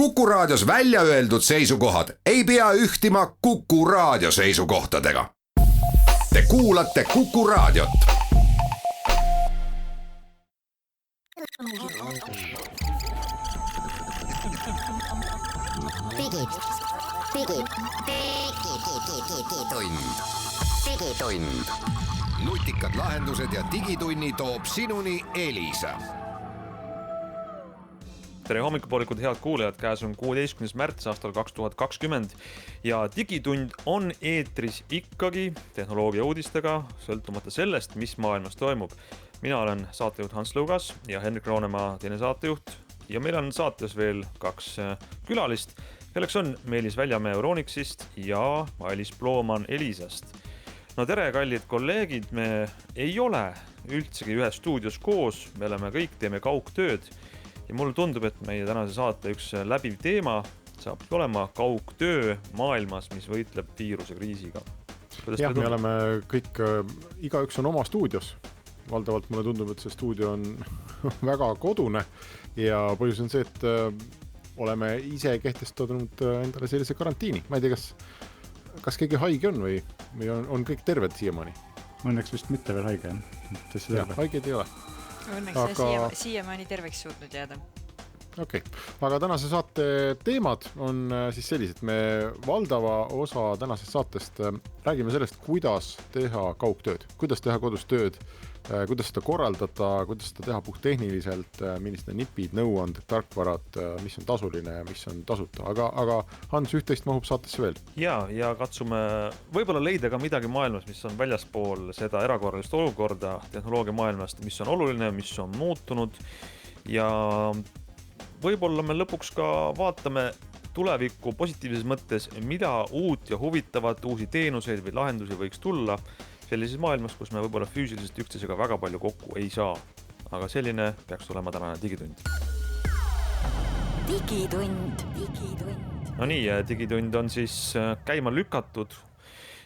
Kuku Raadios välja öeldud seisukohad ei pea ühtima Kuku Raadio seisukohtadega. Te kuulate Kuku Raadiot. Digitund. Nutikad lahendused ja digitunni toob sinuni Elisa. Tere hommikupoolikud, head kuulajad, käes on 16. märts aastal 2020 ja digitund on eetris ikkagi tehnoloogia uudistega, sõltumata sellest, mis maailmas toimub. Mina olen saatejuht Hans Lugas ja Henrik Roonemaa teine saatejuht ja meil on saates veel kaks külalist, kelleks on Meelis Väljamäe Euronixist ja Mailis Plooman Elisast. No tere, kallid kolleegid, me ei ole üldsegi ühes stuudios koos, me oleme kõik, teeme kaugtööd. Ja mulle tundub, et meie tänase saate üks läbiv teema saab olema kaugtöö maailmas, mis võitleb viiruse kriisiga. Jah, me oleme kõik, igaüks on oma stuudios. Valdavalt mulle tundub, et see stuudio on väga kodune ja põhjus on see, et oleme ise kehtestanud endale sellise karantiini. Ma ei tea, kas keegi haige on või on kõik terved siiamaani? Õnneks vist mitte veel haige. Jah, haigeid ei ole. Õnneks siiamaani terveks suutnud jääda. Okei, aga tänase saate teemad on siis sellised. Me valdava osa tänasest saatest räägime sellest, kuidas teha kaugtööd, kuidas teha kodus tööd, kuidas seda korraldada, kuidas seda teha puhttehniliselt, millised nipid, nõuanded, tarkvarad, mis on tasuline ja mis on tasuta. Aga Hans, üht-teist mahub saatesse veel. Ja katsume võib-olla leida ka midagi maailmas, mis on väljaspool seda erakorralist olukorda tehnoloogia maailmast, mis on oluline, mis on muutunud ja võib-olla me lõpuks ka vaatame tulevikku positiivses mõttes, mida uut ja huvitavat, uusi teenuseid või lahendusi võiks tulla sellises maailmas, kus me võib-olla füüsiliselt üksteisega väga palju kokku ei saa. Aga selline peaks olema tänane digitund. No nii, digitund on siis käima lükatud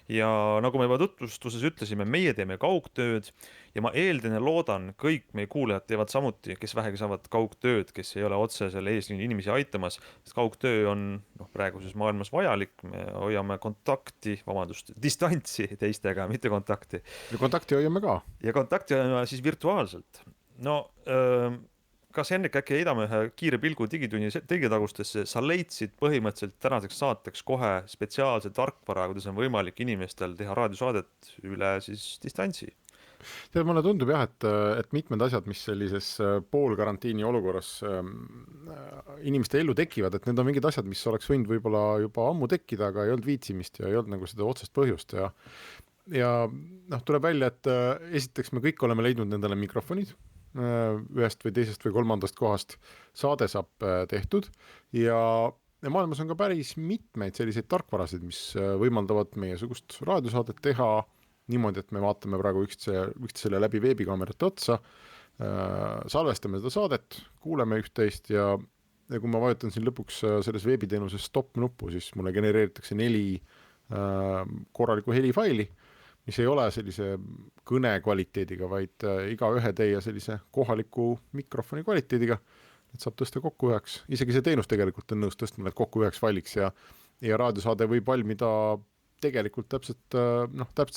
ja nagu me juba tutvustuses ütlesime, meie teeme kaugtööd ja ma eeldan ja loodan, kõik meie kuulajad teevad samuti, kes vähegi saavad kaugtööd, kes ei ole otse selle eesliini inimesi aitamas, sest kaugtöö on praeguses maailmas vajalik, me hoiame distantsi teistega, mitte kontakti. Ja kontakti hoiame ka. Ja kontakti hoiame siis virtuaalselt. No, kas Henrik äkki heidame ühe kiire pilgu digitunni tegitagustesse, sa leidsid põhimõtteliselt tänaseks saateks kohe spetsiaalse tarkvara, kuidas on võimalik inimestel teha raadiosaadet üle siis distantsi? Tead, mulle tundub jah, et mitmed asjad, mis sellises poolkarantiini olukorras inimeste ellu tekivad, et need on mingid asjad, mis oleks võinud võib-olla juba ammu tekkida, aga ei olnud viitsimist ja ei olnud nagu seda otsest põhjust. Ja tuleb välja, et esiteks me kõik oleme leidnud nendele mikrofonid, ühest või teisest või kolmandast kohast saade saab tehtud ja maailmas on ka päris mitmeid selliseid tarkvarasid, mis võimaldavad meie sugust raadiosaadet teha niimoodi, et me vaatame praegu üksteisele läbi veebikaamerate otsa, salvestame seda saadet, kuuleme üht-teist ja kui ma vajutan siin lõpuks selles veebiteenuses stop-nuppu, siis mulle genereeritakse 4 korralikku helifaili, mis ei ole sellise kõne kvaliteediga, vaid iga ühe teie sellise kohaliku mikrofoni kvaliteediga. Et saab tõsta kokku üheks. Isegi see teenus tegelikult on nõus tõstma need kokku üheks failiks ja raadiosaade võib valmida tegelikult täpselt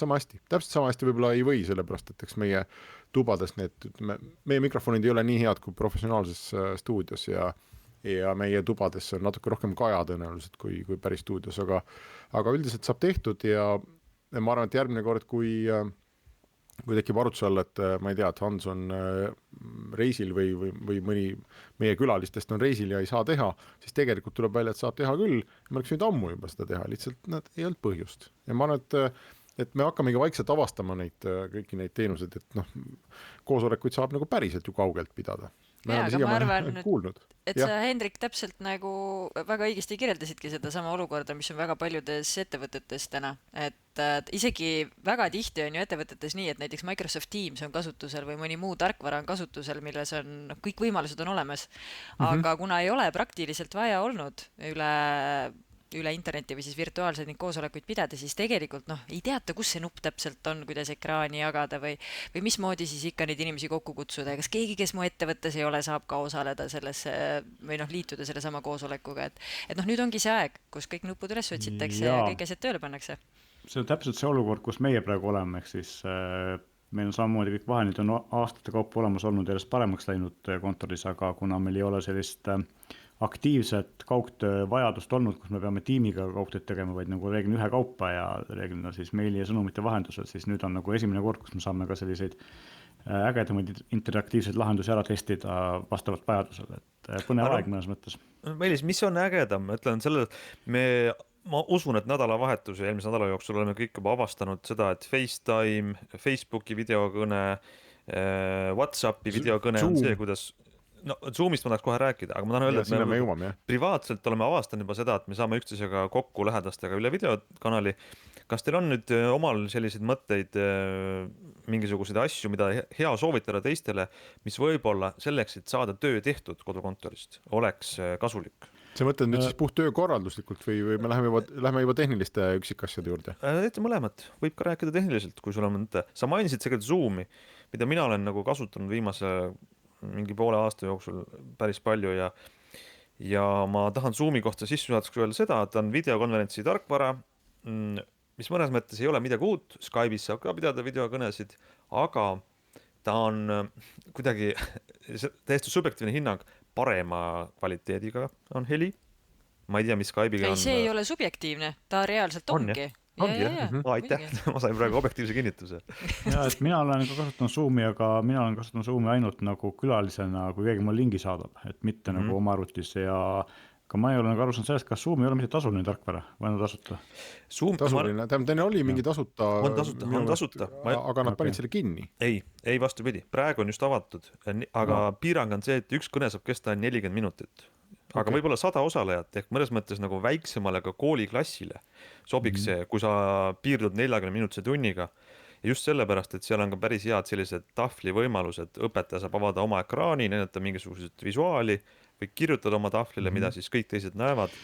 sama hästi. Täpselt sama hästi võib-olla ei või, sellepärast, et eks meie tubades meie mikrofonid ei ole nii head kui professionaalses stuudios ja meie tubades on natuke rohkem kaja tõenäoliselt kui päris stuudios, aga üldiselt saab tehtud ja ma arvan, et järgmine kord, kui tekib arutluse all, et ma ei tea, et Hans on reisil või mõni meie külalistest on reisil ja ei saa teha, siis tegelikult tuleb välja, et saab teha küll. Me oleks nüüd ammu juba seda teha, lihtsalt ei olnud põhjust. Ja ma arvan, et me hakkamegi vaikselt avastama kõiki neid teenuseid, et koosolekuid saab nagu päriselt ju kaugelt pidada. Aga ma arvan, et sa, Hendrik, täpselt nagu väga õigesti kirjeldasidki seda sama olukorda, mis on väga paljudes ettevõtetes täna. Et isegi väga tihti on ju ettevõtetes nii, et näiteks Microsoft Teams on kasutusel või mõni muu tarkvara on kasutusel, milles on kõik võimalused on olemas. Aga kuna ei ole praktiliselt vaja olnud üle üle interneti või siis virtuaalselt neid koosolekuid pidada, siis tegelikult ei teata, kus see nupp täpselt on, kuidas ekraani jagada või mismoodi siis ikka neid inimesi kokku kutsuda ja kas keegi, kes mu ettevõttes ei ole, saab ka osaleda sellesse või liituda selle sama koosolekuga, et nüüd ongi see aeg, kus kõik nupud üles otsitakse ja kõik asjad tööle pannakse. See on täpselt see olukord, kus meie praegu oleme, ehk siis meil on samamoodi kõik vahendid on aastate kaupa olemas olnud, järjest paremaks läinud kontoris, aga kuna meil ei ole sellist aktiivset kaugtöö vajadust olnud, kus me peame tiimiga kaugtööd tegema, vaid nagu reeglina ühe kaupa ja reeglina siis meili ja sõnumite vahendusel, siis nüüd on nagu esimene kord, kus me saame ka selliseid ägedamaid interaktiivseid lahendusi ära testida vastavalt vajadusele, et põnev aeg mõnes mõttes. Meelis, mis on ägedam? Ma ütlen sellele, ma usun, et nädalavahetuse ja eelmise nädala jooksul oleme kõik juba avastanud seda, et FaceTime, Facebooki videokõne, WhatsAppi videokõne on see, kuidas Zoomist ma tahaks kohe rääkida, aga ma tahan öelda, et me privaatselt oleme avastanud juba seda, et me saame üksteisega kokku lähedastega üle videokanali. Kas teil on nüüd omal selliseid mõtteid, mingisuguseid asju, mida hea soovitada teistele, mis võib-olla selleks, et saada töö tehtud kodukontorist, oleks kasulik? See mõtled nüüd siis puht töökorralduslikult või me läheme juba tehniliste üksikasjade juurde? Mõlemad, võib ka rääkida tehniliselt, kui sul on mõte. Sa mainisid tegelikult Zoomi, mida mina olen nagu kasutanud viimase mingi poole aasta jooksul päris palju ja ma tahan Zoomi kohta sissejuhatuseks öelda seda, et on videokonverentsi tarkvara, mis mõnes mõttes ei ole midagi uut, Skype'is saab ka pidada videokõnesid, aga ta on kuidagi täiesti subjektiivne hinnang, parema kvaliteediga on heli. Ma ei tea, mis Skype'iga on. See ei ole subjektiivne, ta reaalselt ongi. Ongi jah? Aitäh, ma sain praegu objektiivse kinnituse. Ja, et mina olen kasutanud Zoomi, aga mina olen kasutanud Zoomi ainult nagu külalisena, kui keegi mul lingi saadab, et mitte nagu oma arvutis ja ka ma ei ole nagu aru saanud sellest, kas Zoom ei ole mitte tasuline tarkvara või on tasuta? Tasuline, tähendab oli mingi tasuta. On tasuta. Aga nad panid selle kinni? Ei vastupidi. Praegu on just avatud, aga piirang on see, et üks kõne saab kesta 40 minutit. Aga võib-olla 100 osalejat ehk mõnes mõttes nagu väiksemale ka kooliklassile sobiks see, kui sa piirdud 40 minutise tunniga. Ja just sellepärast, et seal on ka päris head sellised tahvli võimalused, õpetaja saab avada oma ekraani, näidata mingisugused visuaali või kirjutada oma tahvlile, mida siis kõik teised näevad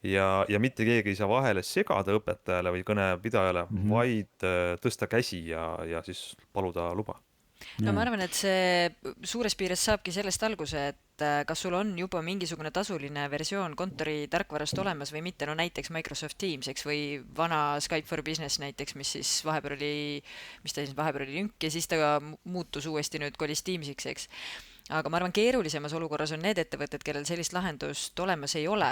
ja mitte keegi ei saa vahele segada õpetajale või kõnepidajale, vaid tõsta käsi ja siis paluda luba. No ma arvan, et see suures piires saabki sellest alguse, et kas sul on juba mingisugune tasuline versioon kontori tarkvarast olemas või mitte, no näiteks Microsoft Teams, eks, või vana Skype for Business näiteks, mis vahepeal oli lünk ja siis ta muutus uuesti nüüd kolis Teamsiks, eks. Aga ma arvan, keerulisemas olukorras on need ettevõtted, kellel sellist lahendust olemas ei ole,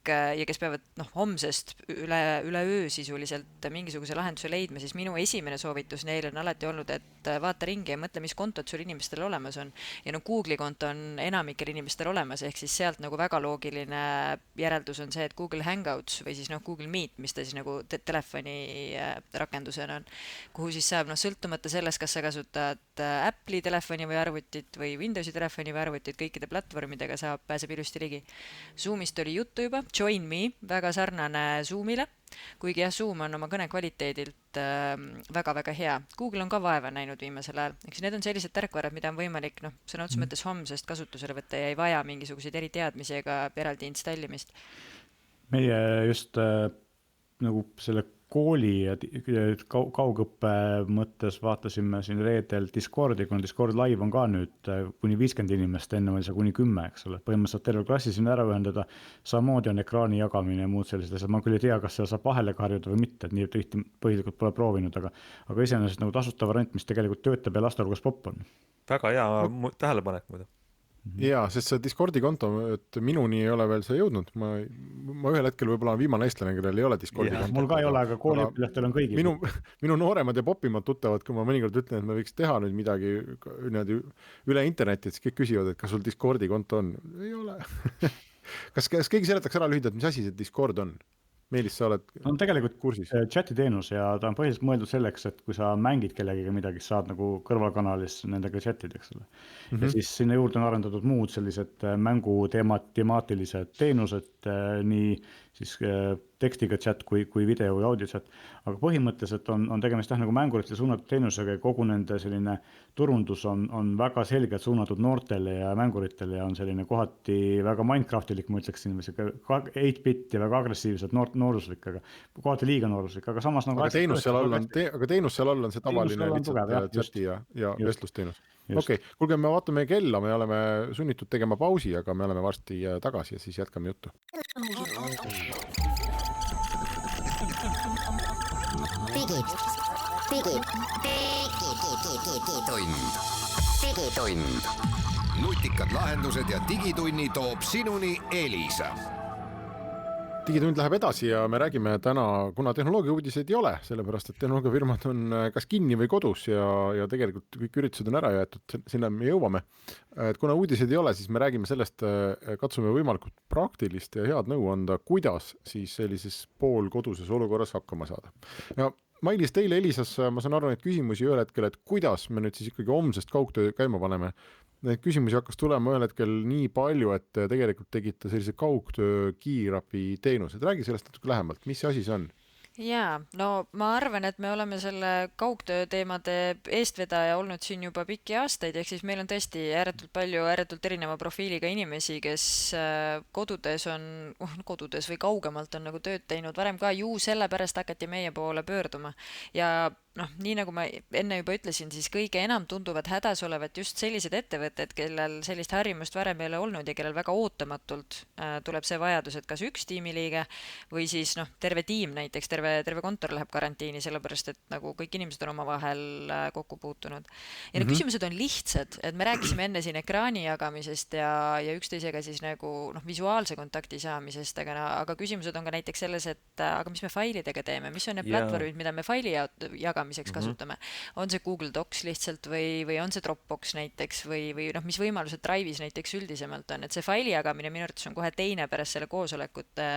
ja kes peavad homsest üle öö sisuliselt mingisuguse lahenduse leidma, siis minu esimene soovitus neile on alati olnud, et vaata ringi ja mõtle, mis kontod sul inimestel olemas on. Ja Google'i konto on enamikel inimestel olemas, ehk siis sealt nagu väga loogiline järeldus on see, et Google Hangouts või siis Google Meet, mis ta siis nagu telefoni rakendusena on, kuhu siis saab sõltumata sellest, kas sa kasutad Apple'i telefoni või arvutit või Windowsi telefoni või arvutit, kõikide platvormidega pääseb ilusti ligi. Zoomist oli juttu juba, Join Me, väga sarnane Zoomile, kuigi Zoom on oma kõne kvaliteedilt väga-väga hea. Google on ka vaeva näinud viimasel ajal. Eks need on sellised tarkvarad, mida on võimalik sõna otseses mõttes homsest kasutusele võtta ja ei vaja mingisuguseid eriteadmisi ega eraldi installimist. Meie just nagu selle kooli ja kaugõppe mõttes vaatasime siin reedel Discordi, kuna Discord live on ka nüüd kuni 50 inimest, enne oli see kuni 10, eks ole. Põhimõtteliselt terve klassi sinna ära ühendada, samamoodi on ekraani jagamine ja muud sellised asjad. Ma küll ei tea, kas seal saab vahele harjuda või mitte, et nii tihti põhiliselt pole proovinud, aga iseenesest nagu tasuta variant, mis tegelikult töötab ja laste hulgas popp on. Väga hea tähelepanek muidu. Jaa, sest see Discordi konto, et minuni ei ole veel see jõudnud. Ma ühel hetkel võib-olla viimane eestlane, kellel ei ole Discordi konto. Mul ka ei ole, aga kooliõpilastel on kõigil. Minu nooremad ja popimad tuttavad, kui ma mõnikord ütlen, et me võiks teha nüüd midagi üle interneti, et siis kõik küsivad, et kas sul Discordi konto on. Ei ole. Kas keegi seletaks ära lühidalt, mis asi see Discord on? Meelis, sa oled on tegelikult kursis chati teenus ja ta on põhiliselt mõeldud selleks, et kui sa mängid kellegiga midagi, saad nagu kõrvalkanalis nendega chatid, eks ole. Ja siis sinna juurde on arendatud muud sellised mängu temaatilised teenused, nii siis tekstiga chat kui video või audio chat, aga põhimõtteliselt on tegemist nagu mänguritele suunatud teenusega ja kogu nende selline turundus on väga selgelt suunatud noortele ja mänguritele ja on selline kohati väga Minecraftilik, ma ütleksin, 8-bit ja väga agressiivselt nooruslik, aga kohati liiga nooruslik, aga samas nagu aga teenus seal all on see tavaline lihtsalt chati ja vestlusteenus. Okei, kuulge, me vaatame kella, me oleme sunnitud tegema pausi, aga me oleme varsti tagasi ja siis jätkame juttu. Digitund. Nutikad lahendused ja digitunni toob sinuni Elisa. Digitund läheb edasi ja me räägime täna, kuna tehnoloogia uudiseid ei ole, sellepärast et tehnoloogiafirmad on kas kinni või kodus ja tegelikult kõik üritused on ära jäetud, sinna me jõuame. Et kuna uudiseid ei ole, siis me räägime sellest, katsume võimalikult praktilist ja head nõu anda, kuidas siis sellises poolkoduses olukorras hakkama saada. Ja Mailis, teile Elisas, ma saan aru neid küsimusi ühel hetkel, et kuidas me nüüd siis ikkagi homsest kaugtöö käima paneme. Neid küsimusi hakkas tulema ühel hetkel nii palju, et tegelikult tegite sellise kaugtöö kiirabi teenused. Räägi sellest natuke lähemalt, mis asi see on? Jaa, no ma arvan, et me oleme selle kaugtöö teemade eestvedaja olnud siin juba pikki aastaid, ehk siis meil on tõesti ääretult erineva profiiliga inimesi, kes kodudes või kaugemalt on nagu tööd teinud varem ka, ju sellepärast hakati meie poole pöörduma. Ja nii nagu ma enne juba ütlesin, siis kõige enam tunduvad hädas olevat just sellised ettevõtted, kellel sellist harjumust varem ei ole olnud ja kellel väga ootamatult tuleb see vajadus, et kas üks tiimiliige või siis terve tiim näiteks, terve kontor läheb karantiini, sellepärast et nagu kõik inimesed on omavahel kokku puutunud. Ja need küsimused on lihtsad, et me rääkisime enne siin ekraani jagamisest ja üksteisega siis nagu visuaalse kontakti saamisest, aga küsimused on ka näiteks selles, et aga mis me failidega teeme, mis on need platvormid, mida me faili jagamiseks kasutame. On see Google Docs lihtsalt või on see Dropbox näiteks või mis võimalused Drive'is näiteks üldisemalt on, et see faili jagamine minu arvates on kohe teine pärast selle koosolekute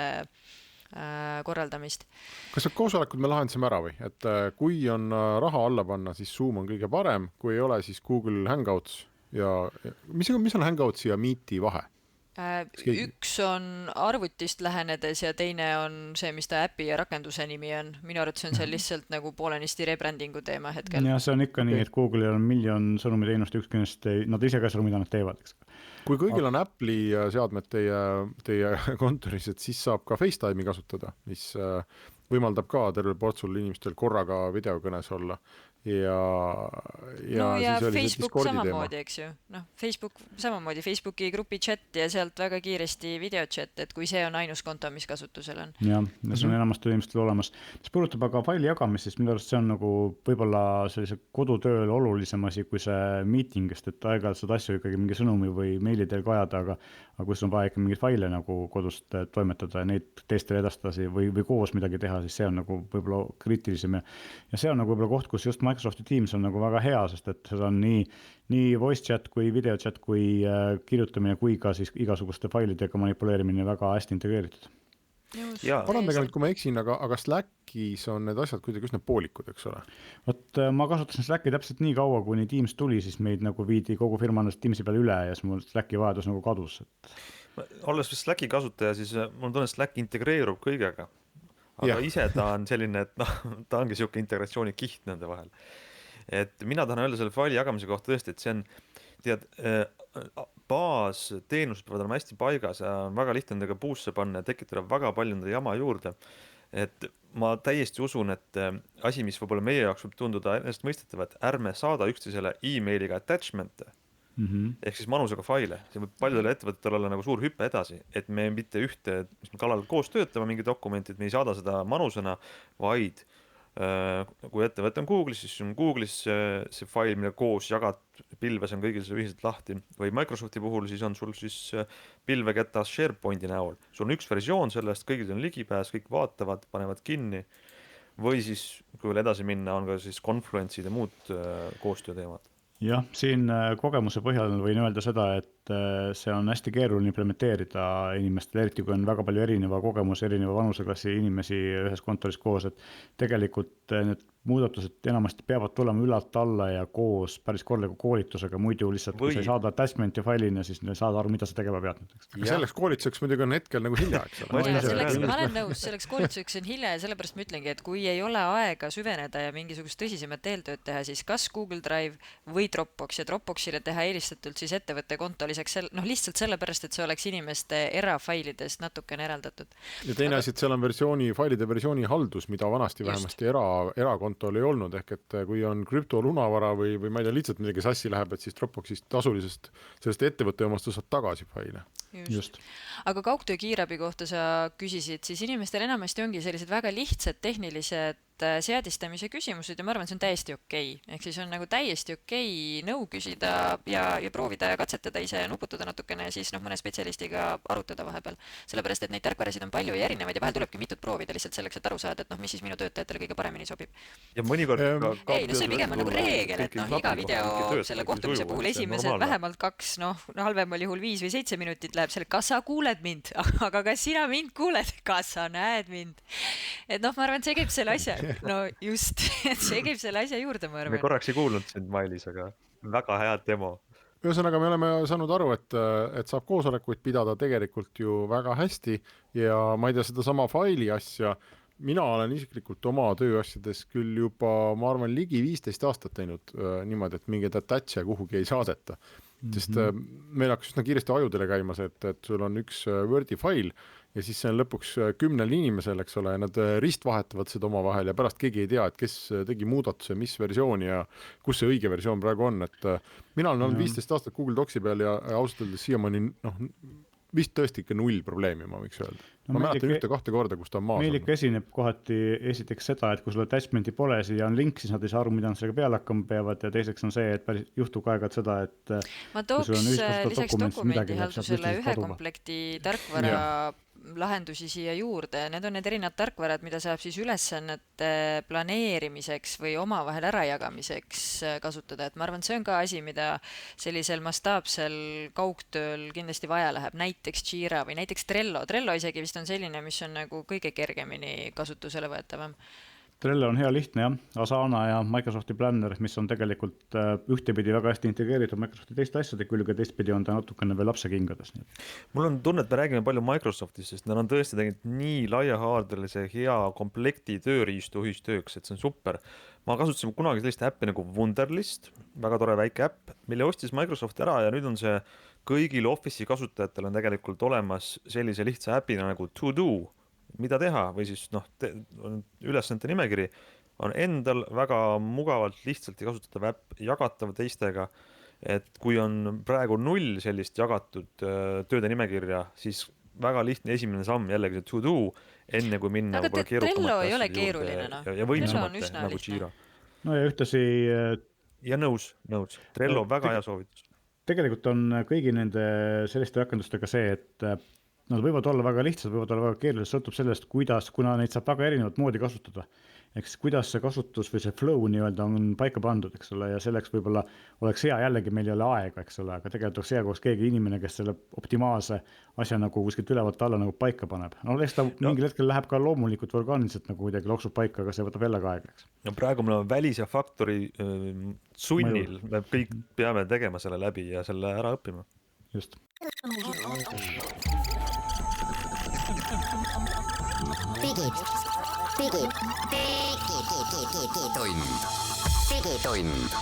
korraldamist. Kas see koosolekud me lahendasime ära või? Et kui on raha alla panna, siis Zoom on kõige parem, kui ei ole, siis Google Hangouts ja mis on Hangouts ja Meeti vahe? Üks on arvutist lähenedes ja teine on see, mis ta äpi ja rakenduse nimi on. Minu arvates on see lihtsalt nagu poolenisti rebrandingu teema hetkel. Ja see on ikka nii, et Google'il on miljon sõnumiteenust, ükskõnest nad ise ka seda, mida nad teevad. Eks? Kui kõigil on Apple'i seadmed teie kontoris, et siis saab ka FaceTime'i kasutada, mis võimaldab ka tervel portsul inimestel korraga videokõnes olla. Ja Facebook samamoodi, eks ju. Facebook samamoodi, Facebooki grupi chat ja sealt väga kiiresti videochat, et kui see on ainus konto, mis kasutusel on. Ja see on enamasti inimestel olemas. Mis puudutab aga faili jagamist, siis minu arust see on nagu võib-olla sellise kodutööl olulisem asi kui see meetingist, et aeg-ajalt seda asju ikkagi mingi sõnumi või meili teel kajada, aga kui sul on vaja ikka mingeid faile nagu kodust toimetada ja neid teistele edastada või koos midagi teha, siis see on nagu võib-olla kriitilisem ja see on nagu võib-olla koht, kus just Microsofti Teams on nagu väga hea, sest et seda on nii voice chat kui video chat kui kirjutamine kui ka siis igasuguste failidega manipuleerimine väga hästi integreeritud. Parandage nüüd, kui ma eksin, aga Slackis on need asjad kuidagi üsna poolikud, eks ole? Ma kasutasin Slacki täpselt nii kaua, kuni Teams tuli, siis meid nagu viidi kogu firma Teamsi peale üle ja siis mul Slacki vajadus nagu kadus. Olles Slacki kasutaja, siis mul tunne, et Slack integreerub kõigega. Aga ise ta on selline, et ta ongi siuke integratsiooni kiht nende vahel. Et mina tahan öelda selle faili jagamise kohta tõesti, et see on, baas teenused peavad olema hästi paigas ja on väga lihtne nendega puusse panna ja tekitada väga palju nende jama juurde. Et ma täiesti usun, et asi, mis võib-olla meie jaoks võib tunduda ennast mõistetav, et ärme saada üksteisele e-mailiga attachment'e. Ehk siis manusega faile. See võib paljudele ettevõtetele olla nagu suur hüppe edasi, et me mitte ühte, mis me kallal koos töötame mingi dokumenti, et me ei saada seda manusena, vaid kui ettevõte on Google'is, siis on Google'is see fail, mille koos jagad pilves on kõigil see ühiselt lahti või Microsofti puhul siis on sul siis pilveketas SharePointi näol. Sul on üks versioon sellest, kõigil on ligipääs, kõik vaatavad, panevad kinni või siis, kui veel edasi minna, on ka siis Confluence'id ja muud koostööteemad. Jah, siin kogemuse põhjal võin öelda seda, et et see on hästi keeruline implementeerida inimestele, eriti kui on väga palju erineva kogemus, erineva vanuseklassi inimesi ühes kontoris koos, et tegelikult need muudatused enamasti peavad tulema ülalt alla ja koos päris korraliku koolitusega, muidu lihtsalt kui sa ei saada attachment'i failina, siis ei saada aru, mida sa tegema pead. Selleks koolituseks muidugi on hetkel nagu hilja, eks ole. Ma olen nõus, selleks koolituseks on hilja ja sellepärast ma ütlengi, et kui ei ole aega süveneda ja mingisugust tõsisemat eeltööd teha, siis kas Google Drive või Dropbox ja Dropboxile teha eelistatult siis ettevõtte konto lisaks lihtsalt sellepärast, et see oleks inimeste erafailidest natukene eraldatud. Ja teine asi, et seal on failide versiooni haldus, mida vanasti vähemasti erakontol ei olnud, ehk et kui on krüptolunavara või ma ei tea, lihtsalt midagi sassi läheb, et siis Dropboxist tasulisest sellest ettevõtte omast saad tagasi faile. Just. Aga kaugtöö kiirabi kohta sa küsisid, siis inimestel enamasti ongi sellised väga lihtsad tehnilised seadistamise küsimused ja ma arvan, see on täiesti okei. Ehk siis on nagu täiesti okei nõu küsida ja proovida ja katsetada ise nuputada natukene ja siis mõne spetsialistiga arutada vahepeal. Sellepärast, et neid tarkvarasid on palju ja erinevaid ja vahel tulebki mitut proovida lihtsalt selleks, et aru saada, et mis siis minu töötajatele kõige paremini sobib. Ja mõnikord see pigem on nagu reegel, et iga video selle kohtumise puhul esimesed vähemalt 2, halvemal juhul 5 või 7 minutit läheb selle, kas sa kuuled mind, aga kas sina mind kuuled, kas sa näed mind. Et ma arvan, see käib selle asja. No just, et see käib selle asja juurde, ma arvan. Me korraks ei kuulnud sind, Mailis, aga väga hea demo. Ühesõnaga, me oleme saanud aru, et saab koosolekuid pidada tegelikult ju väga hästi ja ma ei tea, seda sama faili asja, mina olen isiklikult oma tööasjades küll juba, ma arvan, ligi 15 aastat teinud niimoodi, et mingeid attach'e kuhugi ei saadeta. Sest meil hakkas üsna kiiresti ajudele käimas, et sul on üks Wordi fail ja siis see on lõpuks 10 inimesel, eks ole, ja nad ristvahetavad seda omavahel ja pärast keegi ei tea, et kes tegi muudatuse, mis versiooni ja kus see õige versioon praegu on. Et mina olen olnud 15 aastat Google Docsi peal ja ausalt öeldes siiamaani vist tõesti ikka 0 probleemi, ma võiks öelda. Ma mäletan 1-2 korda, kus ta on maas. Meil ikka esineb kohati esiteks seda, et kui sul attachment'i pole ja on link, siis nad ei saa aru, mida nad sellega peale hakkama peavad ja teiseks on see, et päris juhtub aeg-ajalt seda, et ma tooks lisaks dokumendihaldusele ühe komplekti tarkvara lahendusi siia juurde. Need on need erinevad tarkvarad, mida saab siis ülesannete planeerimiseks või omavahel ärajagamiseks kasutada. Et ma arvan, see on ka asi, mida sellisel mastaapsel kaugtööl kindlasti vaja läheb. Näiteks Jira või näiteks Trello. Trello isegi vist on selline, mis on nagu kõige kergemini kasutusele võetavam. Trello on hea lihtne, jah. Asana ja Microsofti Planner, mis on tegelikult ühtepidi väga hästi integreeritud Microsofti teiste asjade külge, teistpidi on ta natukene veel lapsekingades. Mul on tunne, et me räägime palju Microsoftist, sest nad on tõesti teinud nii laiahaardelise hea komplekti tööriistu ühistööks, et see on super. Ma kasutasin kunagi sellist äppi nagu Wunderlist, väga tore väike äpp, mille ostis Microsoft ära ja nüüd on see kõigil Office'i kasutajatel on tegelikult olemas sellise lihtsa äpina nagu To Do, mida teha või siis ülesannete nimekiri on endal väga mugavalt lihtsalt ja kasutatav äpp, jagatav teistega, et kui on praegu 0 sellist jagatud tööde nimekirja, siis väga lihtne esimene samm jällegi see to do, enne kui minna aga Trello ei ole keeruline ja võimsamate nagu Jira. No ja ühtlasi ja nõus. Trello on väga hea soovitus. Tegelikult on kõigi nende selliste rakendustega see, et nad võivad olla väga lihtsad, võivad olla väga keerulised, sõltub sellest, kuna neid saab väga erinevat moodi kasutada. Eks kuidas see kasutus või see flow nii-öelda on paika pandud, eks ole, ja selleks võib-olla oleks hea, jällegi meil ei ole aega, eks ole, aga tegelikult oleks hea koos keegi inimene, kes selle optimaalse asja nagu kuskilt ülevalt alla nagu paika paneb. Eks ta mingil hetkel läheb ka loomulikult orgaaniliselt nagu kuidagi loksub paika, aga see võtab jälle ka aega, eks. Ja praegu me oleme välis- ja faktori sunnil, me kõik peame tegema selle läbi ja selle ära õppima. Just. Digitund.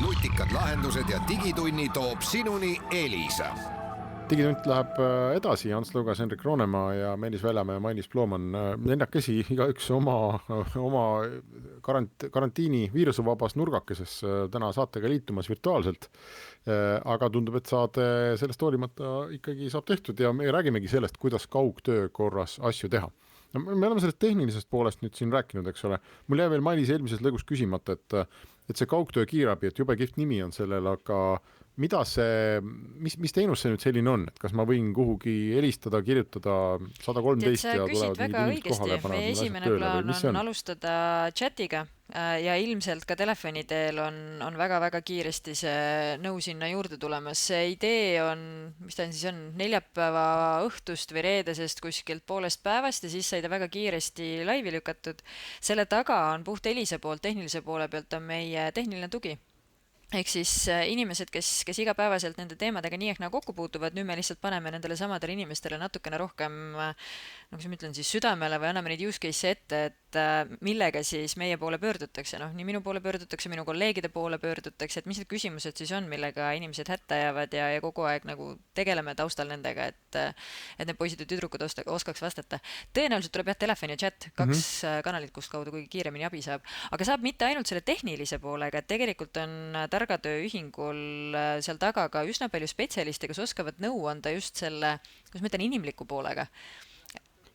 Nutikad lahendused ja digitunni toob sinuni Elisa. Digitund läheb edasi, Ants Lugas, Henrik Roonemaa ja Meelis Väljamäe ja Mailis Plooman. Lennakesi igaüks oma karantiini viirusevabas nurgakeses täna saatega liitumas virtuaalselt. Aga tundub, et saade sellest hoolimata ikkagi saab tehtud ja me räägimegi sellest, kuidas kaugtöö korras asju teha. No, me oleme sellest tehnilisest poolest nüüd siin rääkinud, eks ole. Mul jäi veel Mailis eelmises lõigus küsimata, et see kaugtöö kiirabi, et jube kihvt nimi on sellel, aga mida see, mis teenus see nüüd selline on, et kas ma võin kuhugi helistada, kirjutada 113 ja tulevad mingid inimesed kohale ja panevad meie asjad esimene tööle plaan või mis see on on? alustada chatiga ja ilmselt ka telefoni teel on väga-väga kiiresti see nõu sinna juurde tulemas. See idee on, mis ta siis on, neljapäeva õhtust või reedesest kuskilt poolest päevast ja siis sai ta väga kiiresti laivi lükatud. Selle taga on puht Elise poolt, tehnilise poole pealt on meie tehniline tugi. Ehk siis inimesed, kes igapäevaselt nende teemadega nii ehk kokku puutuvad, nüüd me lihtsalt paneme nendele samadele inimestele natukene rohkem, nagu ma ütlen, siis südamele või anname neid use case ette, et millega siis meie poole pöördutakse. Nii minu poole pöördutakse, minu kolleegide poole pöördutakse, et mis need küsimused siis on, millega inimesed hätta jäävad ja kogu aeg nagu tegeleme taustal nendega, et need poisid ja tüdrukud oskaks vastata. Tõenäoliselt tuleb telefon ja chat, kaks kanalit, kust kaudu kõige kiiremini abi saab. Aga saab mitte ainult selle tehnilise poolega, et tegelikult on Targatöö-ühingul seal taga ka üsna palju spetsialiste, kes oskavad nõu anda just selle, kuidas ma ütlen, inimliku poolega.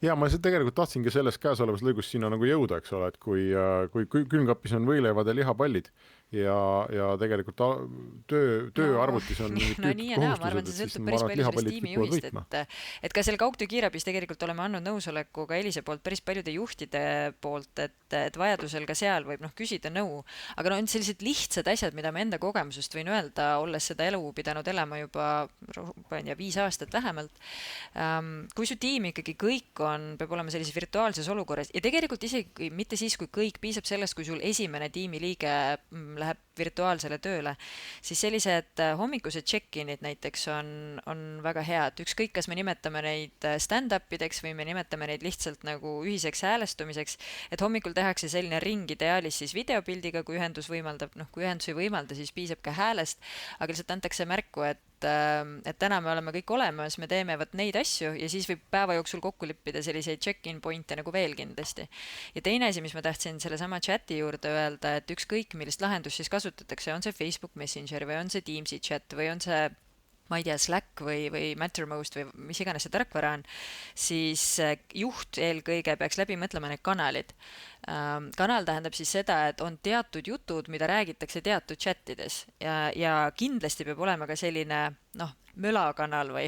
Ja ma tegelikult tahtsingi selles käesolevas lõigus sinna nagu jõuda, eks ole, et kui külmkapis on võileivad ja lihapallid ja tegelikult tööarvutis on no nii ja naa, ma arvan, see sõltub päris palju sellest tiimijuhist, et ka selle kaugtöö kiirabis tegelikult oleme andnud nõusoleku ka Elise poolt, päris paljude juhtide poolt, et vajadusel ka seal võib küsida nõu, aga on sellised lihtsad asjad, mida ma enda kogemusest võin öelda, olles seda elu pidanud elama juba 5 aastat vähemalt. Kui su tiim ikkagi kõik peab olema sellises virtuaalses olukorras ja tegelikult isegi mitte siis, kui kõik piisab sellest, kui sul esimene tiimiliige läheb virtuaalsele tööle, siis sellised hommikused check-inid näiteks on väga head. Ükskõik, kas me nimetame neid stand-upideks või me nimetame neid lihtsalt nagu ühiseks häälestumiseks, et hommikul tehakse selline ring ideaalis siis videopildiga, kui ühendus võimaldab, kui ühendus ei võimalda, siis piisab ka häälest, aga lihtsalt antakse märku, et täna me oleme kõik olemas, me teeme neid asju ja siis võib päeva jooksul kokku lippida selliseid check-in pointe nagu veel kindlasti. Ja teine asi, mis ma tahtsin selle sama chati juurde öelda, et ükskõik millist lahendust siis kasutatakse, on see Facebook Messenger või on see Teamsi chat või on see ma ei tea, Slack või Mattermost või mis iganes see tarkvara on, siis juht eelkõige peaks läbi mõtlema need kanalid. Kanal tähendab siis seda, et on teatud jutud, mida räägitakse teatud chatides ja kindlasti peab olema ka selline, mölakanal või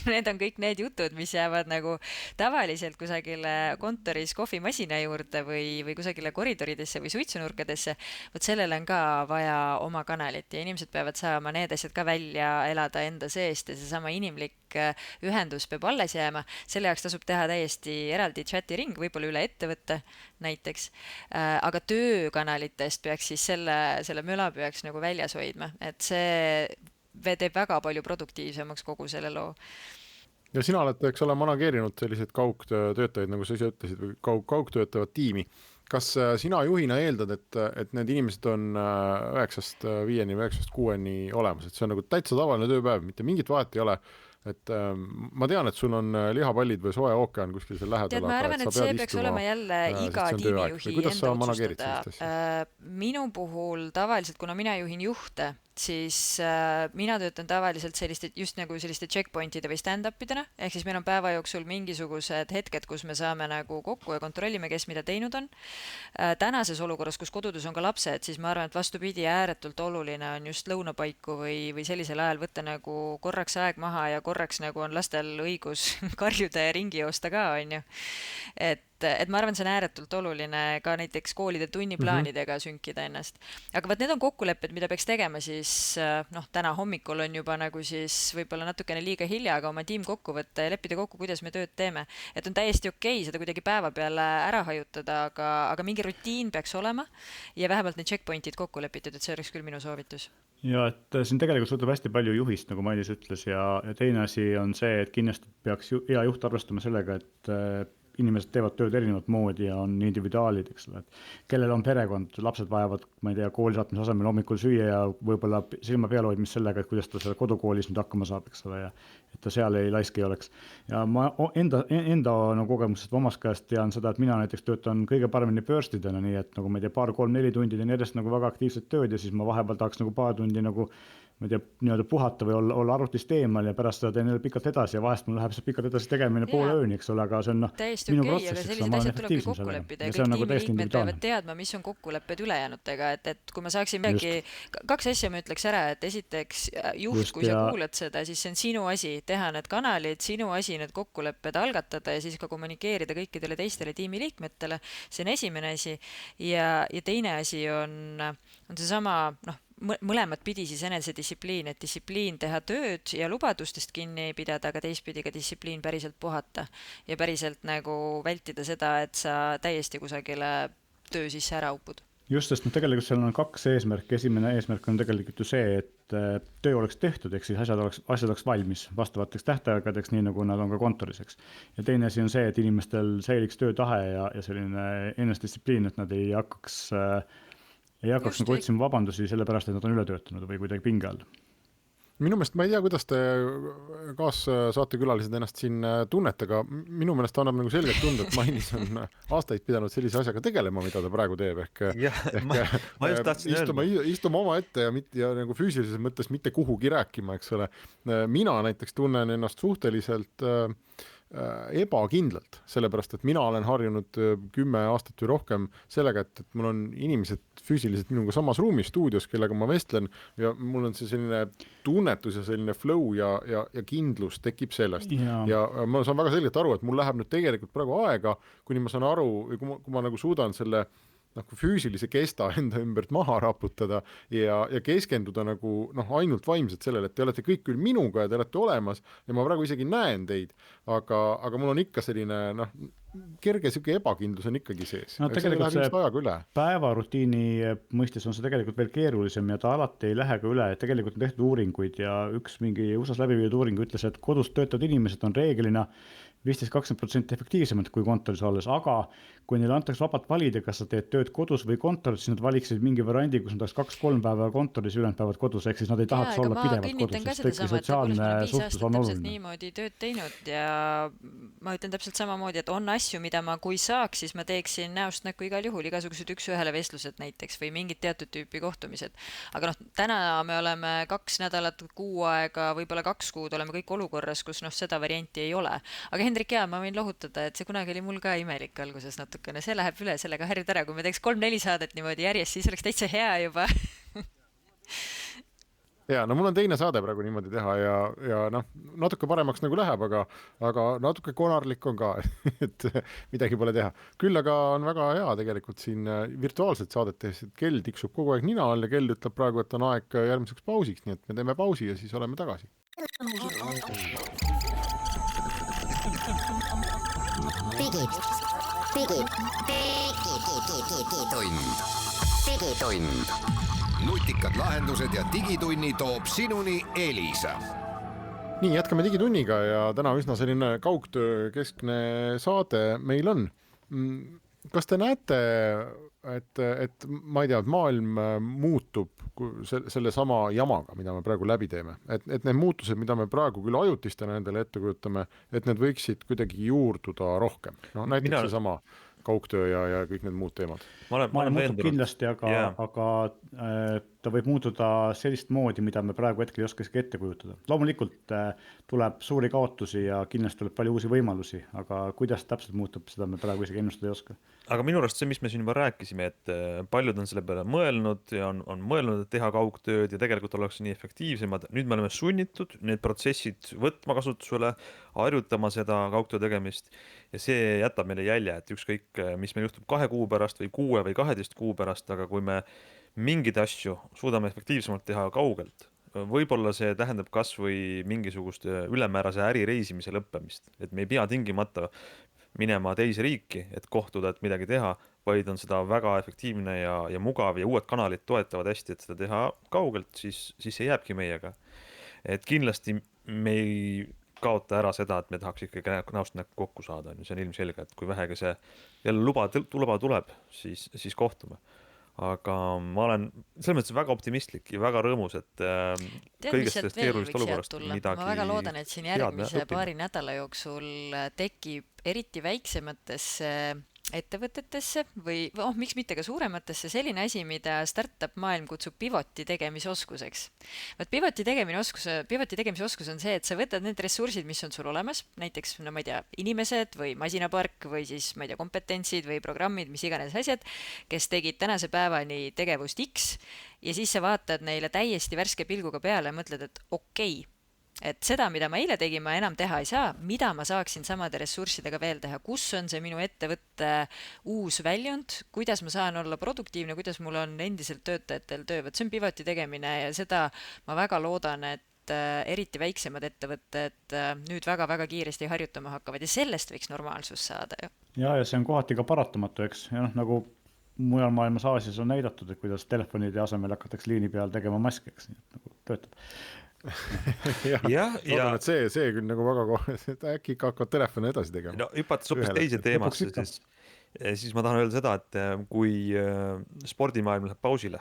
need on kõik need jutud, mis jäävad nagu tavaliselt kusagile kontoris kohvimasina juurde või kusagile koridoridesse või suitsunurkadesse. Vot sellele on ka vaja oma kanalit ja inimesed peavad saama need asjad ka välja elada enda seest ja seesama inimlik ühendus peab alles jääma. Selle jaoks tasub teha täiesti eraldi chati ring, võib-olla üle ettevõtte näiteks, aga töökanalitest peaks siis selle möla peaks nagu väljas hoidma, et see teeb väga palju produktiivsemaks kogu selle loo. Ja sina oled, eks ole, manageerinud selliseid kaugtöötajaid, nagu sa ise ütlesid, või kaugtöötavat tiimi. Kas sina juhina eeldad, et need inimesed on 9-st 5-ni või 9-st 6-ni olemas, et see on nagu täitsa tavaline tööpäev, mitte mingit vahet ei ole, et ma tean, et sul on lihapallid või soe ookean kuskil seal lähedal. Ma arvan, et see peaks olema jälle iga tiimijuhi enda otsustada. Minu puhul tavaliselt, kuna mina juhin juhte, siis mina töötan tavaliselt selliste checkpointide või stand-upidena, ehk siis meil on päeva jooksul mingisugused hetked, kus me saame nagu kokku ja kontrollime, kes mida teinud on. Tänases olukorras, kus kodudes on ka lapsed, siis ma arvan, et vastupidi, ääretult oluline on just lõunapaiku või sellisel ajal võtta nagu korraks aeg maha ja korraks nagu on lastel õigus karjuda ja ringi joosta ka, on ju. Et ma arvan, see on ääretult oluline ka näiteks koolide tunniplaanidega sünkida ennast. Aga võt need on kokkulepped, mida peaks tegema siis, täna hommikul on juba nagu siis võib-olla natukene liiga hilja, aga oma tiim kokku võtta ja leppida kokku, kuidas me tööd teeme. Et on täiesti okei seda kuidagi päeva peale ära hajutada, aga mingi rutiin peaks olema ja vähemalt need checkpointid kokku lepitud, et see oleks küll minu soovitus. Ja et siin tegelikult sõltub hästi palju juhist, nagu Mailis ütles, ja teine asi on see, et kindlasti peaks hea juht arvestama sellega, et inimesed teevad tööd erinevat moodi ja on individuaalid, eks ole, et kellel on perekond, lapsed vajavad, ma ei tea, kooli saatmise asemel hommikul süüa ja võib-olla silma peal hoidmist sellega, et kuidas ta selle kodukoolis nüüd hakkama saab, eks ole, ja et ta seal ei laiski oleks. Ja ma enda kogemusest omast käest tean seda, et mina näiteks töötan kõige paremini börstidena, nii et nagu ma ei tea, 2, 3, 4 tundi teen järjest nagu väga aktiivset tööd ja siis ma vahepeal tahaks nagu paar tundi nagu ma ei tea, nii-öelda puhata või olla arvutist eemal ja pärast seda teen pikalt edasi ja vahest mul läheb see pikalt edasi tegemine poole ööni, eks ole, aga see on täiesti okei, aga sellised asjad tulebki kokku leppida ja kõik tiimiliikmed peavad teadma, mis on kokkulepped ülejäänutega, et kui ma saaksin midagi, kaks asja ma ütleks ära, et esiteks juht, kui sa kuulad seda, siis see on sinu asi teha need kanalid, sinu asi need kokkulepped algatada ja siis ka kommunikeerida kõikidele teistele tiimiliikmetele, see on esimene asi ja teine asi on seesama, mõlemat pidi siis enesedistsipliin, et distsipliin teha tööd ja lubadustest kinni pidada, aga teistpidi ka distsipliin päriselt puhata ja päriselt nagu vältida seda, et sa täiesti kusagile töö sisse ära upud. Just, sest tegelikult seal on kaks eesmärki. Esimene eesmärk on tegelikult ju see, et töö oleks tehtud, ehk siis asjad oleks valmis vastavateks tähtaegadeks, nii nagu nad on ka kontoriseks. Ja teine asi on see, et inimestel säiliks töötahe ja selline enesedistsipliin, et nad ei hakkaks nagu otsima vabandusi sellepärast, et nad on üle töötanud või kuidagi pinge all. Minu meelest, ma ei tea, kuidas te kaassaatekülalised ennast siin tunnete, aga minu meelest annab nagu selgelt tunda, et Mainis on aastaid pidanud sellise asjaga tegelema, mida ta praegu teeb. Ma just tahtsin istuma oma ette ja nagu füüsilises mõttes mitte kuhugi rääkima, eks ole. Mina näiteks tunnen ennast suhteliselt ebakindlalt, sellepärast, et mina olen harjunud 10 aastat või rohkem sellega, et mul on inimesed füüsiliselt minuga samas ruumis stuudios, kellega ma vestlen ja mul on see selline tunnetus ja selline flow ja kindlus tekib sellest. Ja ma saan väga selgelt aru, et mul läheb nüüd tegelikult praegu aega, kuni ma saan aru, kui ma nagu suudan selle füüsilise kesta enda ümbert maha raputada ja keskenduda nagu ainult vaimselt sellele, et te olete kõik küll minuga ja te olete olemas ja ma praegu isegi näen teid, aga mul on ikka selline kerge siuke ebakindlus on ikkagi sees. Tegelikult see päevarutiini mõistes on see tegelikult veel keerulisem ja ta alati ei lähe ka üle, et tegelikult on tehtud uuringuid ja üks mingi USAs läbi viidud uuring ütles, et kodus töötavad inimesed on reeglina 15-20% efektiivsemad kui kontoris olles, aga kui neile antakse vabalt valida, kas sa teed tööd kodus või kontoris, siis nad valiksid mingi variandi, kus nad oleks 2-3 päeva kontoris, ülejäänud päevad kodus, ehk siis nad ei tahaks olla pidevalt kodus, sest kõik sotsiaalne suhtlus on oluline. Niimoodi tööd teinud ja ma ütlen täpselt samamoodi, et on asju, mida ma kui saaks, siis ma teeksin näost näkku igal juhul, igasugused üks-ühele vestlused näiteks või mingid teatud tüüpi kohtumised. Aga täna me oleme 2 nädalat, 6 aega, võib-olla 2 kuud oleme kõik olukorras, kus seda varianti ei ole. Aga Hendrik, ma võin lohutada, et see kunagi oli mul ka imelik alguses natukene, see läheb üle, sellega harjud ära, kui me teeks 3-4 saadet niimoodi järjest, siis oleks täitsa hea juba. Ja, mul on teine saade praegu niimoodi teha ja natuke paremaks nagu läheb, aga natuke konarlik on ka, et midagi pole teha. Küll aga on väga hea tegelikult siin virtuaalset saadet tehes, et kell tiksub kogu aeg nina all ja kell ütleb praegu, et on aeg järgmiseks pausiks, nii et me teeme pausi ja siis oleme tagasi. Digitund. Nutikad lahendused ja digitunni toob sinuni Elisa. Nii, jätkame digitunniga ja täna üsna selline kaugtöö keskne saade meil on. Kas te näete, et ma ei tea, et maailm muutub selle sama jamaga, mida me praegu läbi teeme? Et need muutused, mida me praegu küll ajutistena endale ette kujutame, et need võiksid kuidagi juurduda rohkem? Näiteks see sama kaugtöö ja kõik need muud teemad. Maailm muutub kindlasti, aga ta võib muutuda sellist moodi, mida me praegu hetkel ei oska isegi ette kujutada. Loomulikult tuleb suuri kaotusi ja kindlasti tuleb palju uusi võimalusi, aga kuidas täpselt muutub, seda me praegu isegi ennustada ei oska. Aga minu arust see, mis me siin juba rääkisime, et paljud on selle peale mõelnud ja on mõelnud, et teha kaugtööd ja tegelikult oleks nii efektiivsemad. Nüüd me oleme sunnitud need protsessid võtma kasutusele, harjutama seda kaugtöö tegemist ja see jätab meile jälje, et ükskõik, mis meil juhtub 2 kuu pärast või 6 või 12 kuu pärast, aga kui me mingid asju suudame efektiivsemalt teha kaugelt, võib-olla see tähendab kas või mingisugust ülemäärase ärireisimise lõppemist, et me ei pea tingimata minema teise riiki, et kohtuda, et midagi teha, vaid on seda väga efektiivne ja mugav ja uued kanalid toetavad hästi, et seda teha kaugelt, siis see jääbki meiega. Et kindlasti me ei kaota ära seda, et me tahaks ikkagi näost näkku kokku saada. See on ilmselge, et kui vähegi see jälle luba tuleb, siis kohtume. Aga ma olen selles mõttes väga optimistlik ja väga rõõmus, et kõigest sellest keerulist olukorrast midagi. Ma väga loodan, et siin järgmise paari nädala jooksul tekib eriti väiksemates ettevõtetesse või miks mitte ka suurematesse selline asi, mida startup maailm kutsub pivoti tegemisoskuseks. Vaat pivoti tegemise oskus on see, et sa võtad need ressursid, mis on sul olemas, näiteks, no ma ei tea, inimesed või masinapark või siis, ma ei tea, kompetentsid või programmid, mis iganes asjad, kes tegid tänase päevani tegevust X ja siis sa vaatad neile täiesti värske pilguga peale ja mõtled, et okei, et seda, mida ma eile tegin, ma enam teha ei saa, mida ma saaksin samade ressurssidega veel teha, kus on see minu ettevõtte uus väljund, kuidas ma saan olla produktiivne, kuidas mul on endiselt töötajatel töö, see on pivoti tegemine ja seda ma väga loodan, et eriti väiksemad ettevõtted nüüd väga-väga kiiresti harjutama hakkavad ja sellest võiks normaalsus saada ju. Ja see on kohati ka paratamatu, eks, ja nagu mujal maailmas Aasias on näidatud, et kuidas telefonide asemel hakatakse liini peal tegema maske, eks, nii et nagu töötab. et see küll nagu väga kohe, et äkki ikka hakkavad telefoni edasi tegema. No hüpates hoopis teise teemasse, siis ma tahan öelda seda, et kui spordimaailm läheb pausile,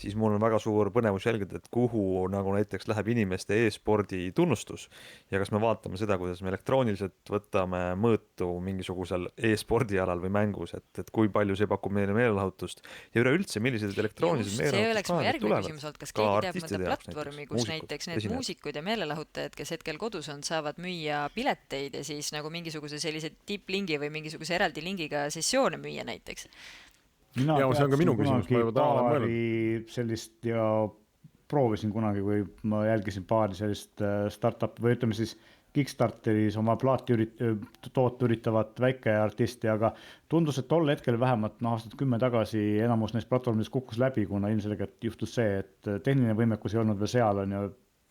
siis mul on väga suur põnevus jälgida, et kuhu nagu näiteks läheb inimeste e-spordi tunnustus ja kas me vaatame seda, kuidas me elektrooniliselt võtame mõõtu mingisugusel e-spordi alal või mängus, et kui palju see pakub meile meelelahutust ja üleüldse, millised elektroonilised see oleks mu järgmine küsimus olnud, kas keegi teab mõnda platvormi, kus näiteks need muusikud ja meelelahutajad, kes hetkel kodus on, saavad müüa pileteid ja siis nagu mingisuguse sellise tipplingi või mingisuguse eraldi lingiga sessioone müüa näiteks. Mina see on ka minu küsimus, ma juba tahan mõelnud. Sellist ja proovisin kunagi, kui ma jälgisin paari sellist startup või ütleme siis Kickstarteris oma plaati toote üritavat väikeartisti, aga tundus, et tol hetkel vähemalt aastat 10 tagasi enamus neist platvormidest kukkus läbi, kuna ilmselgelt juhtus see, et tehniline võimekus ei olnud veel seal on ja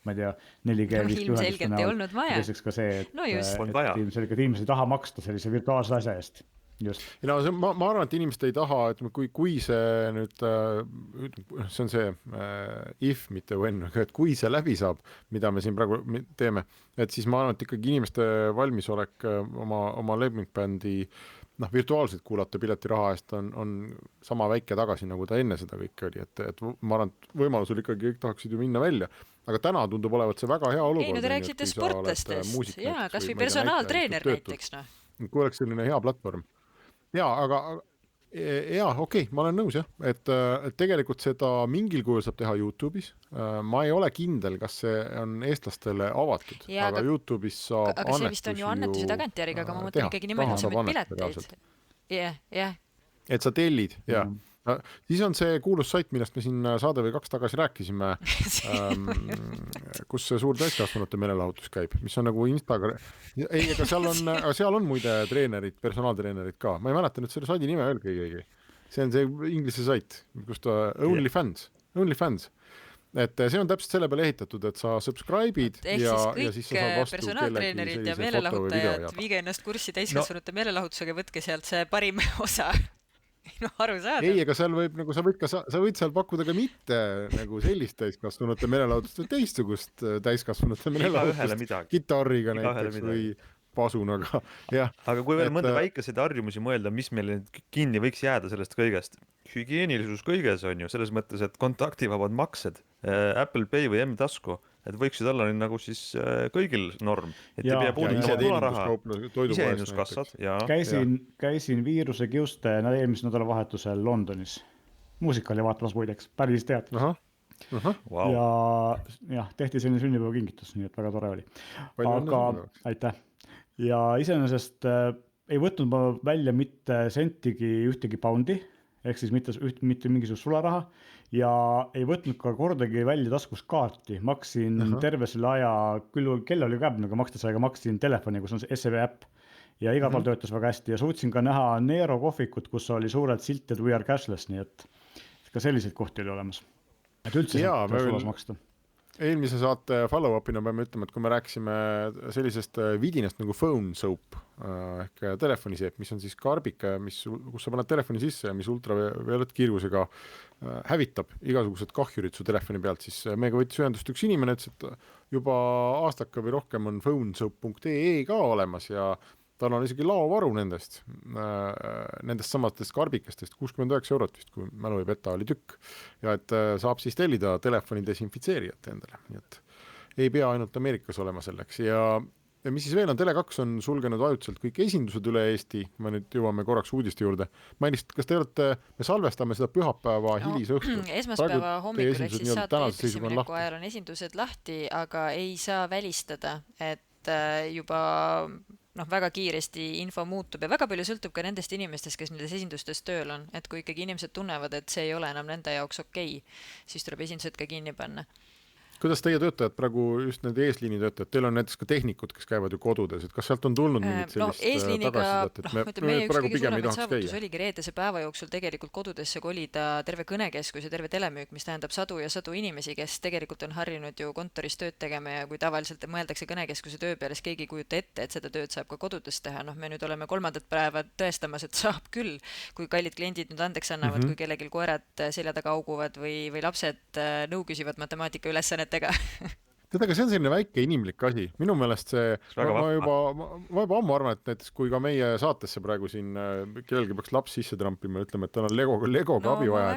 ma ei tea, 4G ilmselgelt ei olnud vaja. Ka see, et ilmselgelt inimesed ei taha maksta sellise virtuaalse asja eest. Just. Ja ma arvan, et inimesed ei taha, et kui see nüüd, see on see if, mitte when, et kui see läbi saab, mida me siin praegu teeme, et siis ma arvan, et ikkagi inimeste valmisolek oma lemmikbändi virtuaalselt kuulata piletiraha eest on sama väike tagasi, nagu ta enne seda kõik oli, et ma arvan, et võimalusel ikkagi kõik tahaksid ju minna välja, aga täna tundub olevat see väga hea olukord. Ei, no te rääksite sportlastest, kas või personaaltreener näiteks. Kui oleks selline hea platvorm. Aga okei, ma olen nõus jah, et tegelikult seda mingil kujul saab teha YouTube'is. Ma ei ole kindel, kas see on eestlastele avatud, aga YouTube'is saab aga see vist on ju annetusi tagantjärgi, aga ma mõtlen ikkagi niimoodi, et sa võid pileteid. Jah. Et sa tellid, jah. Siis on see kuulus sait, millest me siin saade või 2 tagasi rääkisime, kus see suur täiskasvanute meelelahutus käib, mis on nagu Instagram. Ei, aga seal on muide treenerid, personaaltreenerid ka. Ma ei mäleta nüüd selle saidi nime öelge keegi. See on see inglise sait, kus ta OnlyFans. Et see on täpselt selle peale ehitatud, et sa subscribe'id ja siis sa saad vastu personaaltreenerid ja meelelahutajad, viige ennast kurssi täiskasvanute meelelahutusega, võtke sealt see parim osa. Aru saada. Ei, aga seal võib, nagu sa võid seal pakkuda ka mitte nagu sellist täiskasvanute meelelahutust, teistsugust täiskasvanute meelelahutust kitarriga näiteks või pasunaga. Aga kui veel mõnda väikeseid harjumusi mõelda, mis meil kinni võiks jääda sellest kõigest? Hügieenilisus kõiges on ju, selles mõttes, et kontaktivabad maksed, Apple Pay või M-tasku, et võiksid olla nagu siis kõigil norm, et ei pea puudutama tularaha, iseennduskassad. Käisin viiruse kiuste eelmise nädalavahetusel Londonis. Muusikali vaatamas muideks, päris tead. Wow. Ja tehti selline sünnipäeva kingitus, nii et väga tore oli. Aga aitäh. Ja iseenesest ei võtnud ma välja mitte sentigi ühtegi poundi, ehk siis mitte mingisugust sularaha ja ei võtnud ka kordagi välja taskus kaarti. Maksin terve selle aja, küll kell oli käb, aga makstes aega maksin telefoni, kus on see SEB äpp ja igal pool töötas väga hästi ja suutsin ka näha Nero kohvikut, kus oli suurelt silt, et we are cashless, nii et ka selliseid kohti oli olemas. Et üldse sulas maksta. Eelmise saate follow-upina peame ütlema, et kui me rääkisime sellisest vidinast nagu phone soap ehk telefoniseep, mis on siis karbike, kus sa paned telefoni sisse ja mis ultraviolettkiirgusega hävitab igasugused kahjurid su telefoni pealt, siis meiega võttis ühendust üks inimene, et juba aastaka või rohkem on phonesoap.ee ka olemas ja tal on isegi laovaru nendest samatest karbikestest, 69 € vist, kui mälu ei peta, oli tükk. Ja et saab siis tellida telefoni desinfitseerijat endale. Nii et ei pea ainult Ameerikas olema selleks. Ja ja mis siis veel on, Tele2 on sulgenud ajutiselt kõik esindused üle Eesti, me nüüd jõuame korraks uudiste juurde. Mainist, kas te olete, me salvestame seda pühapäeva hilisõhtul. Esmaspäeva hommikul ehk siis saate eetrisse mineku ajal on esindused lahti, aga ei saa välistada, et juba väga kiiresti info muutub ja väga palju sõltub ka nendest inimestest, kes nendes esindustes tööl on, et kui ikkagi inimesed tunnevad, et see ei ole enam nende jaoks okei, siis tuleb esindused ka kinni panna. Kuidas teie töötajad praegu, just need eesliini töötajad, teil on näiteks ka tehnikud, kes käivad ju kodudes, et kas sealt on tulnud mingit sellist tagasisidet, et me praegu pigem ei tahaks käia? Oligi reedese päeva jooksul tegelikult kodudesse kolida terve kõnekeskus ja terve telemüük, mis tähendab sadu ja sadu inimesi, kes tegelikult on harjunud ju kontoris tööd tegema ja kui tavaliselt mõeldakse kõnekeskuse töö peale, siis keegi ei kujuta ette, et seda tööd saab ka kodudes teha. Me nüüd oleme 3. päeva tõestamas, et saab küll, kui kallid kliendid nüüd andeks annavad, kui kellelgi koerad selja taga auguvad või lapsed nõu küsivad matemaatika ülesannet. Tead, aga see on selline väike inimlik asi. Minu meelest see, ma juba ammu arvan, et näiteks kui ka meie saatesse praegu siin kellelgi peaks laps sisse trampima, ütleme, et tal on Legoga abi vaja,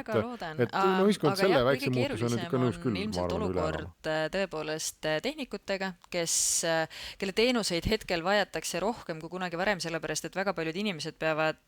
et ühiskond selle väikse muutus on ikka nõus küll. Ilmselt olukord tõepoolest tehnikutega, kelle teenuseid hetkel vajatakse rohkem kui kunagi varem, sellepärast, et väga paljud inimesed peavad,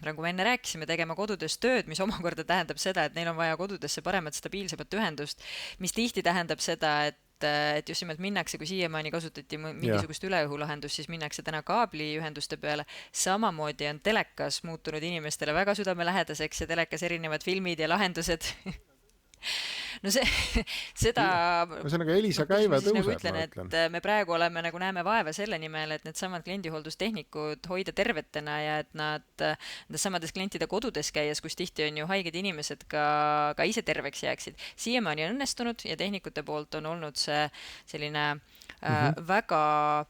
nagu me enne rääkisime, tegema kodudes tööd, mis omakorda tähendab seda, et neil on vaja kodudesse paremat stabiilsemat ühendust, mis tihti tähendab seda, et just nimelt minnakse, kui siiamaani kasutati mingisugust üleõhulahendust, siis minnakse täna kaabliühenduste peale. Samamoodi on telekas muutunud inimestele väga südamelähedaseks ja telekas erinevad filmid ja lahendused. No seda Elisa käive tõuseb, nagu ütlen, et me praegu oleme, nagu näeme vaeva selle nimel, et need samad kliendihooldustehnikud hoida tervetena ja et nad samades klientide kodudes käies, kus tihti on ju haiged inimesed ka ise terveks jääksid. Siiamaani on õnnestunud ja tehnikute poolt on olnud see selline väga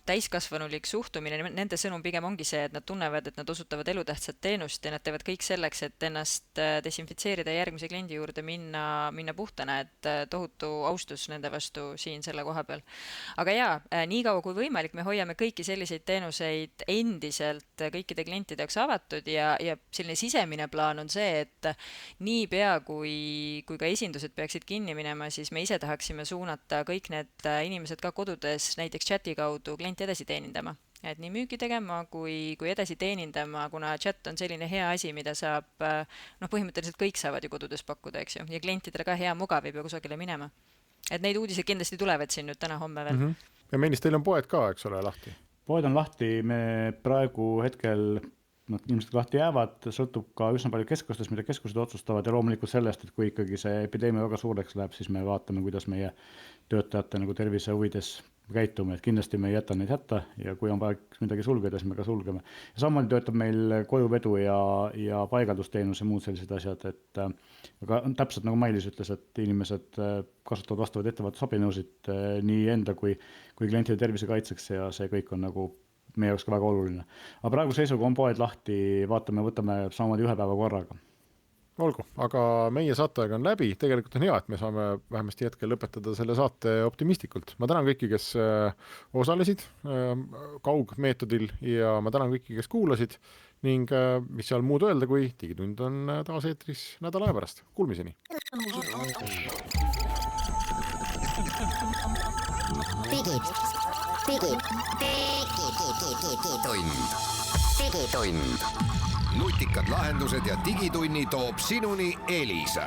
täiskasvanulik suhtumine. Nende sõnum pigem ongi see, et nad tunnevad, et nad osutavad elutähtsat teenust ja nad teevad kõik selleks, et ennast desinfitseerida järgmise kliendi juurde minna puhtana, et tohutu austus nende vastu siin selle koha peal. Aga jaa, nii kaua kui võimalik, me hoiame kõiki selliseid teenuseid endiselt kõikide klientide jaoks avatud ja selline sisemine plaan on see, et niipea kui ka esindused peaksid kinni minema, siis me ise tahaksime suunata kõik need inimesed ka kodudes näiteks chati kaudu klienti edasi teenindama. Et nii müügi tegema kui edasi teenindama, kuna chat on selline hea asi, mida saab, põhimõtteliselt kõik saavad ju kodudes pakkuda, eks ju, ja klientidele ka hea mugav ei pea kusagile minema. Et neid uudiseid kindlasti tulevad siin nüüd täna-homme veel. Ja Meelis, teil on poed ka, eks ole, lahti? Poed on lahti, me praegu hetkel ilmselt lahti jäävad, sõltub ka üsna palju keskustes, mida keskused otsustavad ja loomulikult sellest, et kui ikkagi see epideemia väga suureks läheb, siis me vaatame, kuidas meie töötajate nagu tervise huvides käitume, et kindlasti me ei jäta neid hätta ja kui on vaja midagi sulgeda, siis me ka sulgeme. Ja samamoodi töötab meil kojuvedu ja paigaldusteenus ja muud sellised asjad, et aga täpselt nagu Mailis ütles, et inimesed kasutavad vastavad ettevõtlusabinõusid nii enda kui klientide tervise kaitseks ja see kõik on nagu meie jaoks ka väga oluline. Aga praegu seisuga on poed lahti, võtame samamoodi ühe päeva korraga. Olgu, aga meie saateaeg on läbi, tegelikult on hea, et me saame vähemasti hetkel lõpetada selle saate optimistlikult. Ma tänan kõiki, kes osalesid kaugmeetodil ja ma tänan kõiki, kes kuulasid ning mis seal muud öelda, kui Digitund on taas eetris nädala aja pärast. Kuulmiseni! Digitund. Nutikad lahendused ja digitunni toob sinuni Elisa.